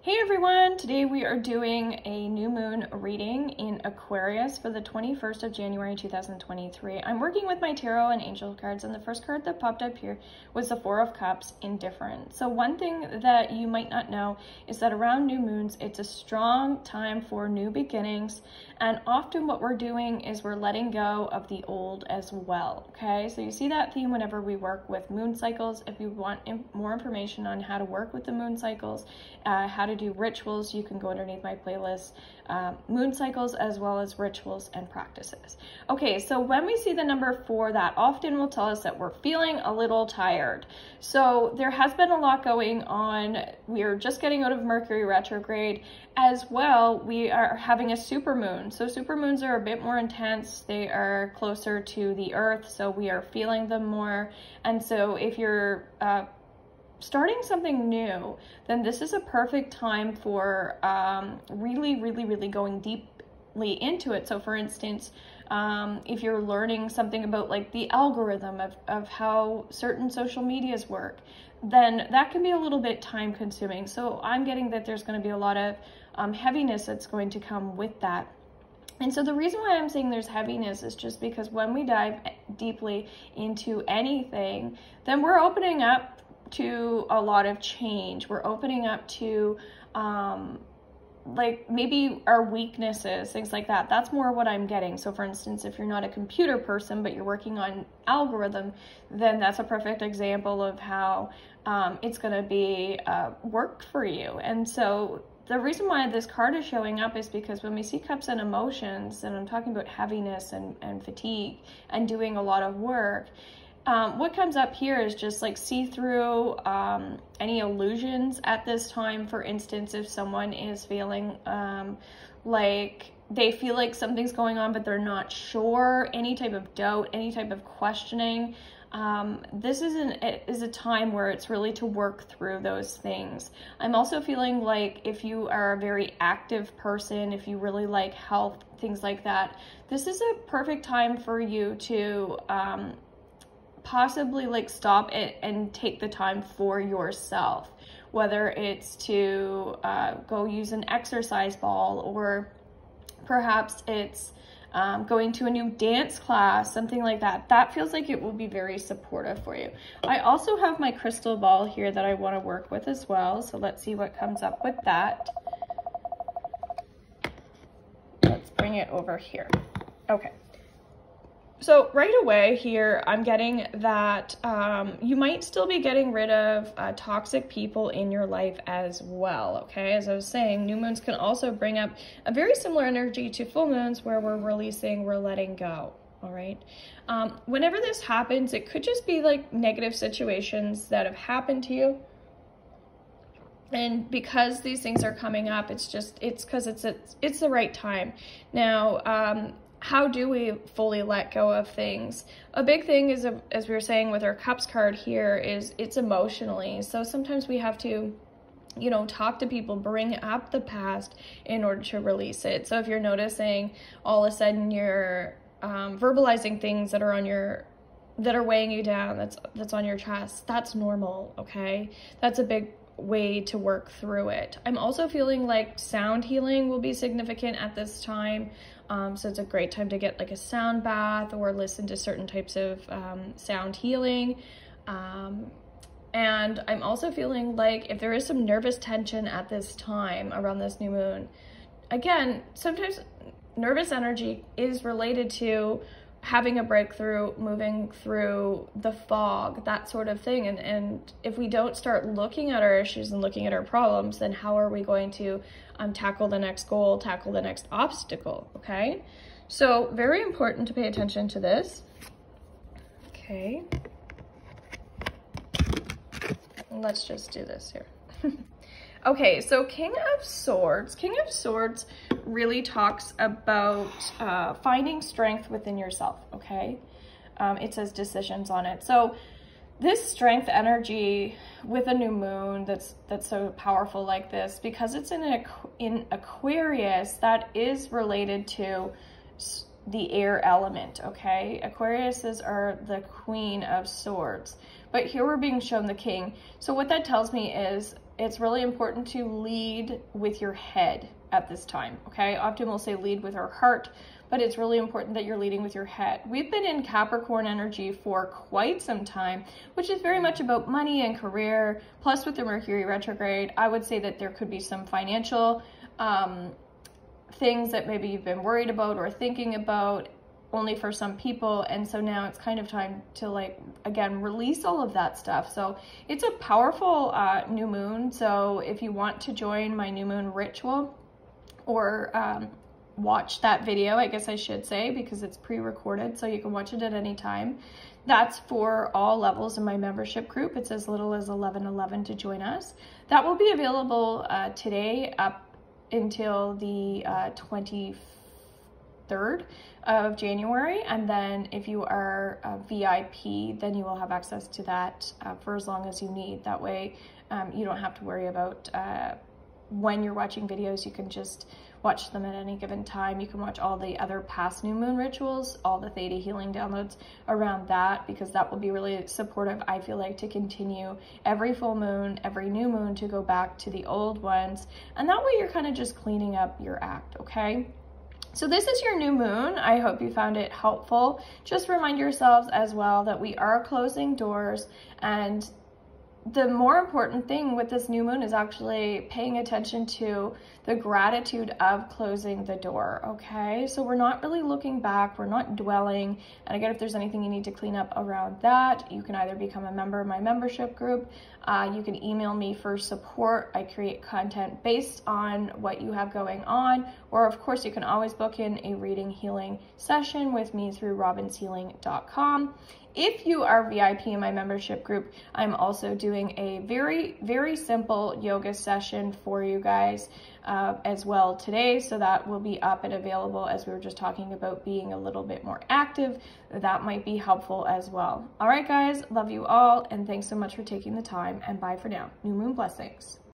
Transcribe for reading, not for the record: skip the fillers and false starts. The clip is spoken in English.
Hey everyone, today we are doing a new moon reading in Aquarius for the 21st of January 2023. I'm working with my tarot and angel cards, and the first card that popped up here was the Four of Cups, Indifferent. So one thing that you might not know is that around new moons, it's a strong time for new beginnings, and often what we're doing is we're letting go of the old as well, okay? So you see that theme whenever we work with moon cycles. If you want more information on how to work with the moon cycles, how to do rituals, you can go underneath my playlist, moon cycles, as well as rituals and practices. Okay, so when we see the number 4, that often will tell us that we're feeling a little tired. So there has been a lot going on. We are just getting out of Mercury retrograde. As well, we are having a supermoon. So supermoons are a bit more intense. They are closer to the earth, so we are feeling them more. And so if you're starting something new, then this is a perfect time for really going deeply into it. So for instance, if you're learning something about like the algorithm of how certain social medias work, then that can be a little bit time consuming. So I'm getting that there's going to be a lot of heaviness that's going to come with that. And so the reason why I'm saying there's heaviness is just because when we dive deeply into anything, then we're opening up to a lot of change. We're opening up to like maybe our weaknesses, things like that. That's more what I'm getting. So for instance, if you're not a computer person, but you're working on algorithm, then that's a perfect example of how it's going to be work for you. And so the reason why this card is showing up is because when we see cups and emotions, and I'm talking about heaviness and fatigue and doing a lot of work, what comes up here is just like see through any illusions at this time. For instance, if someone is feeling like they feel like something's going on, but they're not sure, any type of doubt, any type of questioning, this is a time where it's really to work through those things. I'm also feeling like if you are a very active person, if you really like health, things like that, this is a perfect time for you to possibly like stop it and take the time for yourself, whether it's to go use an exercise ball, or perhaps it's going to a new dance class, something like that. That feels like it will be very supportive for you. I also have my crystal ball here that I want to work with as well. So let's see what comes up with that. Let's bring it over here. Okay. So right away here, I'm getting that you might still be getting rid of toxic people in your life as well, okay? As I was saying, new moons can also bring up a very similar energy to full moons where we're releasing, we're letting go, all right? Whenever this happens, it could just be like negative situations that have happened to you. And because these things are coming up, it's because it's the right time. Now, how do we fully let go of things? A big thing is, as we were saying with our cups card here, is it's emotionally. So sometimes we have to, you know, talk to people, bring up the past in order to release it. So if you're noticing all of a sudden you're verbalizing things that are weighing you down, that's on your chest, that's normal, okay? That's a big way to work through it. I'm also feeling like sound healing will be significant at this time. So it's a great time to get like a sound bath or listen to certain types of sound healing. And I'm also feeling like if there is some nervous tension at this time around this new moon, again, sometimes nervous energy is related to having a breakthrough, moving through the fog, that sort of thing. And if we don't start looking at our issues and looking at our problems, then how are we going to tackle the next goal, tackle the next obstacle, okay? So very important to pay attention to this. Okay. Let's just do this here. Okay, so King of Swords really talks about finding strength within yourself, okay? It says decisions on it. So this strength energy with a new moon that's so powerful like this, because it's in Aquarius, that is related to the air element, okay? Aquariuses are the Queen of Swords, but here we're being shown the King. So what that tells me is it's really important to lead with your head at this time, okay? Often we'll say lead with our heart, but it's really important that you're leading with your head. We've been in Capricorn energy for quite some time, which is very much about money and career. Plus with the Mercury retrograde, I would say that there could be some financial things that maybe you've been worried about or thinking about, only for some people. And so now it's kind of time to, like, again, release all of that stuff. So it's a powerful new moon. So if you want to join my new moon ritual, or watch that video, I guess I should say, because it's pre-recorded, so you can watch it at any time. That's for all levels in my membership group. It's as little as $11.11 to join us. That will be available today up until the 23rd of January. And then if you are a VIP, then you will have access to that for as long as you need. That way you don't have to worry about when you're watching videos. You can just watch them at any given time. You can watch all the other past new moon rituals, all the theta healing downloads around that, because that will be really supportive, I feel like, to continue every full moon, every new moon, to go back to the old ones. And that way you're kind of just cleaning up your act, okay? So this is your new moon. I hope you found it helpful. Just remind yourselves as well that we are closing doors, and the more important thing with this new moon is actually paying attention to the gratitude of closing the door, okay? So we're not really looking back, we're not dwelling. And again, if there's anything you need to clean up around that, you can either become a member of my membership group, you can email me for support. I create content based on what you have going on, or of course you can always book in a reading healing session with me through robinshealing.com. If you are VIP in my membership group, I'm also doing a very, very simple yoga session for you guys as well today. So that will be up and available, as we were just talking about being a little bit more active. That might be helpful as well. All right, guys, love you all. And thanks so much for taking the time, and bye for now. New moon blessings.